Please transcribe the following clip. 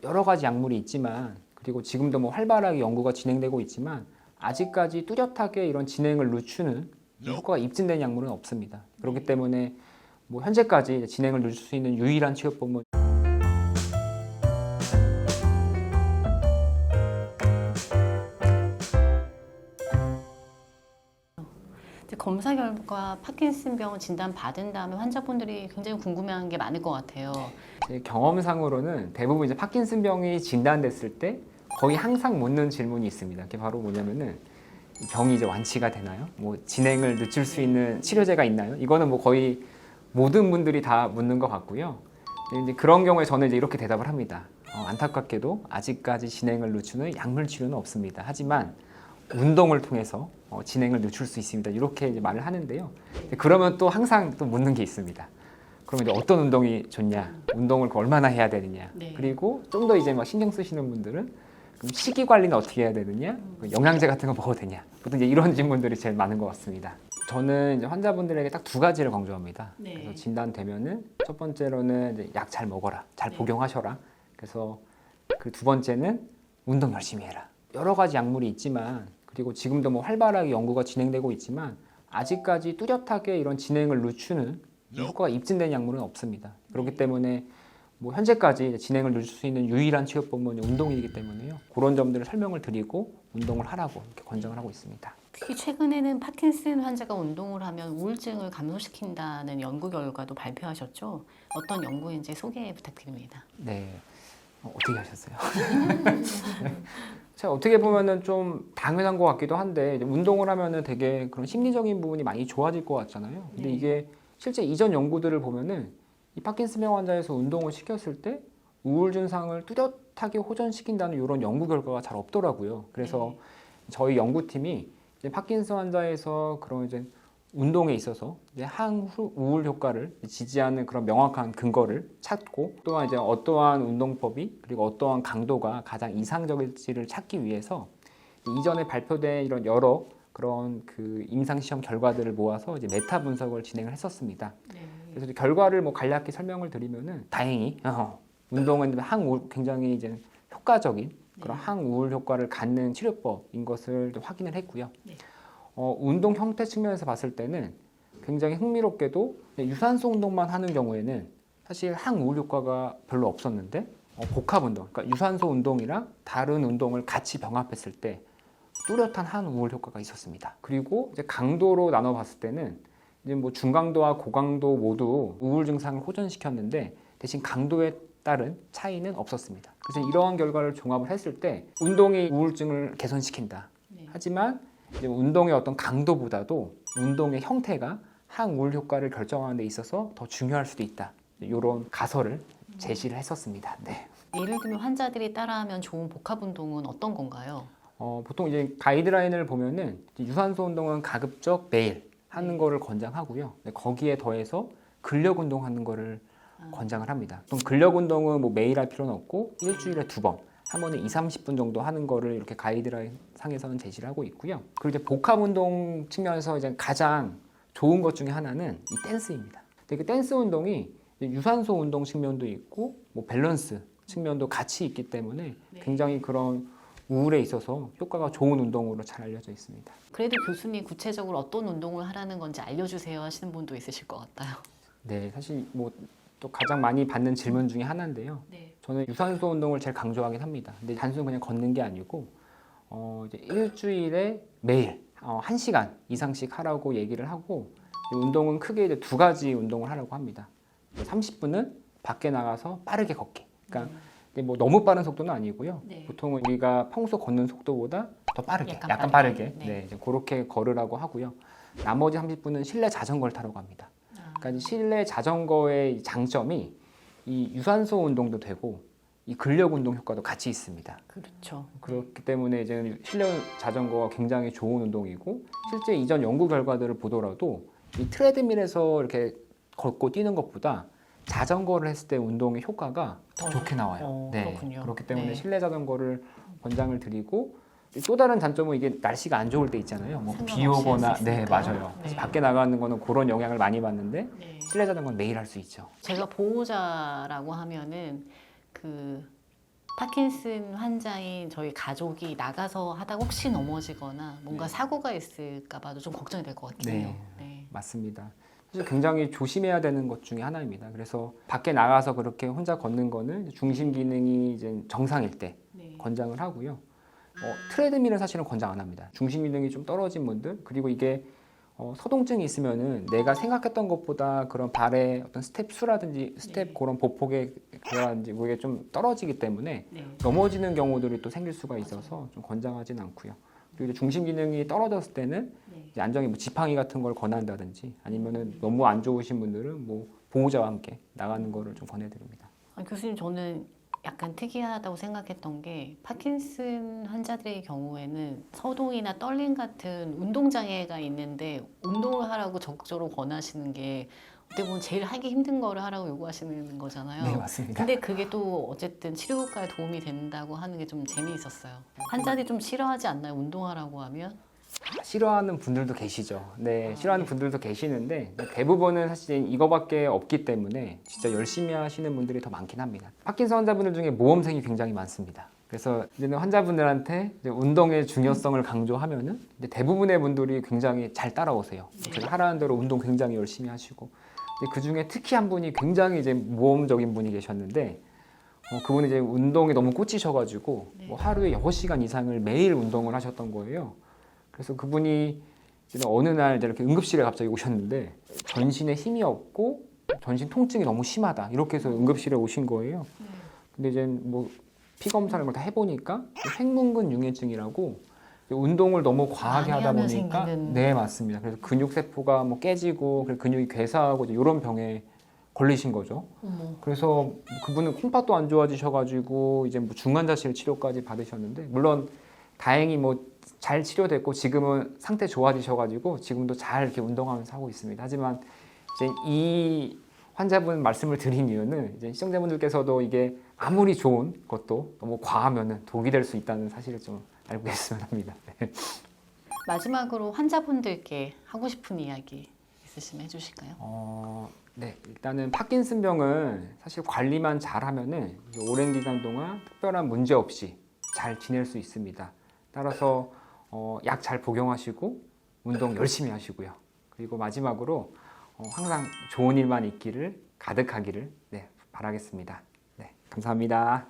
여러 가지 약물이 있지만, 그리고 지금도 뭐 활발하게 연구가 진행되고 있지만 아직까지 뚜렷하게 이런 진행을 늦추는 효과가 입증된 약물은 없습니다. 그렇기 때문에 뭐 현재까지 진행을 늦출 수 있는 유일한 치료법은 검사 결과 파킨슨병 진단 받은 다음에 환자분들이 굉장히 궁금해하는 게 많을 것 같아요. 제 경험상으로는 대부분 이제 파킨슨병이 진단됐을 때 거의 항상 묻는 질문이 있습니다. 그게 바로 뭐냐면은 이 병이 이제 완치가 되나요? 뭐 진행을 늦출 수 있는 치료제가 있나요? 이거는 뭐 거의 모든 분들이 다 묻는 것 같고요. 근데 이제 그런 경우에 저는 이제 이렇게 대답을 합니다. 안타깝게도 아직까지 진행을 늦추는 약물 치료는 없습니다. 하지만 운동을 통해서 진행을 늦출 수 있습니다. 이렇게 이제 말을 하는데요. 그러면 또 항상 또 묻는 게 있습니다. 그러면 이제 어떤 운동이 좋냐, 운동을 얼마나 해야 되느냐, 네. 그리고 좀 더 이제 막 신경 쓰시는 분들은 그럼 식이 관리는 어떻게 해야 되느냐, 영양제 같은 거 먹어도 되냐, 보통 이제 이런 질문들이 제일 많은 것 같습니다. 저는 이제 환자분들에게 딱 두 가지를 강조합니다. 네. 그래서 진단되면은 첫 번째로는 약 잘 먹어라, 잘 복용하셔라. 그래서 그 두 번째는 운동 열심히 해라. 여러 가지 약물이 있지만, 그리고 지금도 뭐 활발하게 연구가 진행되고 있지만 아직까지 뚜렷하게 이런 진행을 늦추는 효과가 입증된 약물은 없습니다. 그렇기 때문에 뭐 현재까지 진행을 늦출 수 있는 유일한 치료법은 운동이기 때문에요. 그런 점들을 설명을 드리고 운동을 하라고 이렇게 권장을 하고 있습니다. 특히 최근에는 파킨슨 환자가 운동을 하면 우울증을 감소시킨다는 연구 결과도 발표하셨죠? 어떤 연구인지 소개 부탁드립니다. 네, 어떻게 하셨어요? 제가 어떻게 보면은 좀 당연한 것 같기도 한데 이제 운동을 하면은 되게 그런 심리적인 부분이 많이 좋아질 것 같잖아요. 근데 네. 이게 실제 이전 연구들을 보면은 이 파킨슨병 환자에서 운동을 시켰을 때 우울 증상을 뚜렷하게 호전시킨다는 이런 연구 결과가 잘 없더라고요. 그래서 저희 연구팀이 이제 파킨슨 환자에서 그런 이제 운동에 있어서 이제 항우울 효과를 지지하는 그런 명확한 근거를 찾고, 또한 이제 어떠한 운동법이 그리고 어떠한 강도가 가장 이상적일지를 찾기 위해서 이전에 발표된 이런 여러 그런 그 임상 시험 결과들을 모아서 이제 메타 분석을 진행을 했었습니다. 네. 그래서 이제 결과를 뭐 간략히 설명을 드리면은 다행히 운동은 항우울 굉장히 이제 효과적인 그런 항우울 효과를 갖는 치료법인 것을 확인을 했고요. 네. 운동 형태 측면에서 봤을 때는 굉장히 흥미롭게도 유산소 운동만 하는 경우에는 사실 항우울 효과가 별로 없었는데 복합 운동, 그러니까 유산소 운동이랑 다른 운동을 같이 병합했을 때 뚜렷한 항우울 효과가 있었습니다. 그리고 이제 강도로 나눠봤을 때는 이제 뭐 중강도와 고강도 모두 우울 증상을 호전시켰는데 대신 강도에 따른 차이는 없었습니다. 그래서 이러한 결과를 종합을 했을 때 운동이 우울증을 개선시킨다. 네. 하지만 이제 운동의 어떤 강도보다도 운동의 형태가 항우울 효과를 결정하는 데 있어서 더 중요할 수도 있다. 이런 가설을 제시를 했었습니다. 네. 예를 들면 환자들이 따라하면 좋은 복합 운동은 어떤 건가요? 보통 이제 가이드라인을 보면은 유산소 운동은 가급적 매일 하는 거를 권장하고요. 거기에 더해서 근력 운동하는 거를 권장을 합니다. 또 근력 운동은 뭐 매일 할 필요는 없고 일주일에 2번, 한 번에 30분 정도 하는 거를 이렇게 가이드라인 상에서는 제시를 하고 있고요. 그리고 이제 복합 운동 측면에서 이제 가장 좋은 것 중에 하나는 이 댄스입니다. 근데 그 댄스 운동이 유산소 운동 측면도 있고 뭐 밸런스 측면도 같이 있기 때문에 굉장히 그런 우울에 있어서 효과가 좋은 운동으로 잘 알려져 있습니다. 그래도 교수님 구체적으로 어떤 운동을 하라는 건지 알려주세요 하시는 분도 있으실 것 같아요. 네, 사실 뭐 또 가장 많이 받는 질문 중에 하나인데요. 네. 저는 유산소 운동을 제일 강조하긴 합니다. 근데 단순히 그냥 걷는 게 아니고 이제 일주일에 매일 1시간 이상씩 하라고 얘기를 하고, 운동은 크게 이제 두 가지 운동을 하라고 합니다. 30분은 밖에 나가서 빠르게 걷기. 그러니까 뭐 너무 빠른 속도는 아니고요. 네. 보통은 우리가 평소 걷는 속도보다 더 빠르게, 약간 빠르게. 빠르게. 네. 네, 이제 그렇게 걸으라고 하고요. 나머지 30분은 실내 자전거를 타라고 합니다. 그러니까 실내 자전거의 장점이 이 유산소 운동도 되고 이 근력 운동 효과도 같이 있습니다. 그렇죠. 그렇기 때문에 이제 실내 자전거가 굉장히 좋은 운동이고, 실제 이전 연구 결과들을 보더라도 이 트레드밀에서 이렇게 걷고 뛰는 것보다 자전거를 했을 때 운동의 효과가 더 좋게 나와요. 네, 그렇군요. 그렇기 때문에 네. 실내 자전거를 권장을 드리고, 또 다른 단점은 이게 날씨가 안 좋을 때 있잖아요. 뭐 비 오거나, 네, 맞아요. 그래서 밖에 나가는 거는 그런 영향을 많이 받는데 네. 실내 자전거는 매일 할 수 있죠. 제가 보호자라고 하면은 그 파킨슨 환자인 저희 가족이 나가서 하다가 혹시 넘어지거나 뭔가 네. 사고가 있을까 봐도 좀 걱정이 될 것 같긴 해요. 네. 맞습니다. 사실 굉장히 조심해야 되는 것 중에 하나입니다. 그래서 밖에 나가서 그렇게 혼자 걷는 거는 중심 기능이 이제 정상일 때 네. 권장을 하고요. 트레드밀은 사실은 권장 안 합니다. 중심 기능이 좀 떨어진 분들, 그리고 이게 서동증이 있으면은 내가 생각했던 것보다 그런 발의 어떤 스텝 수라든지 스텝 네. 그런 보폭의 그라든지 그게 좀 떨어지기 때문에 네. 넘어지는 경우들이 또 생길 수가 있어서 좀 권장하진 않고요. 그리고 이제 중심 기능이 떨어졌을 때는 네. 이제 안정이 뭐 지팡이 같은 걸 권한다든지 아니면은 너무 안 좋으신 분들은 뭐 보호자와 함께 나가는 거를 좀 권해드립니다. 교수님, 저는 약간 특이하다고 생각했던 게 파킨슨 환자들의 경우에는 서동이나 떨림 같은 운동장애가 있는데 운동을 하라고 적극적으로 권하시는 게 어떻게 보면 제일 하기 힘든 거를 하라고 요구하시는 거잖아요. 네, 맞습니다. 근데 그게 또 어쨌든 치료 효과에 도움이 된다고 하는 게 좀 재미있었어요. 환자들이 좀 싫어하지 않나요? 운동하라고 하면? 싫어하는 분들도 계시죠. 네, 싫어하는 분들도 계시는데 대부분은 사실 이거밖에 없기 때문에 진짜 열심히 하시는 분들이 더 많긴 합니다. 파킨슨 환자분들 중에 모험생이 굉장히 많습니다. 그래서 이제는 환자분들한테 이제 운동의 중요성을 강조하면은 이제 대부분의 분들이 굉장히 잘 따라오세요. 네. 제가 하라는 대로 운동 굉장히 열심히 하시고 그 중에 특히 한 분이 굉장히 이제 모험적인 분이 계셨는데 그분이 이제 운동에 너무 꽂히셔가지고 네. 뭐 하루에 6시간 이상을 매일 운동을 하셨던 거예요. 그래서 그분이 어느 날 이제 이렇게 응급실에 갑자기 오셨는데 전신에 힘이 없고 전신 통증이 너무 심하다 이렇게 해서 응급실에 오신 거예요. 근데 이제 뭐 피 검사를 다 해보니까 횡문근 융해증이라고 운동을 너무 과하게 많이 하다 하면 보니까 생기는. 네, 맞습니다. 그래서 근육 세포가 뭐 깨지고 그래서 근육이 괴사하고 이런 병에 걸리신 거죠. 어머. 그래서 그분은 콩팥도 안 좋아지셔가지고 이제 뭐 중환자실 치료까지 받으셨는데 물론 다행히 뭐 잘 치료됐고 지금은 상태 좋아지셔가지고 지금도 잘 이렇게 운동하면서 하고 있습니다. 하지만 이제 이 환자분 말씀을 드린 이유는 이제 시청자분들께서도 이게 아무리 좋은 것도 너무 과하면은 독이 될 수 있다는 사실을 좀 알고 계셨으면 합니다. 네. 마지막으로 환자분들께 하고 싶은 이야기 있으시면 해주실까요? 네, 일단은 파킨슨병은 사실 관리만 잘하면은 이제 오랜 기간 동안 특별한 문제 없이 잘 지낼 수 있습니다. 따라서 약 잘 복용하시고 운동 열심히 하시고요. 그리고 마지막으로 항상 좋은 일만 있기를 가득하기를 바라겠습니다. 네, 감사합니다.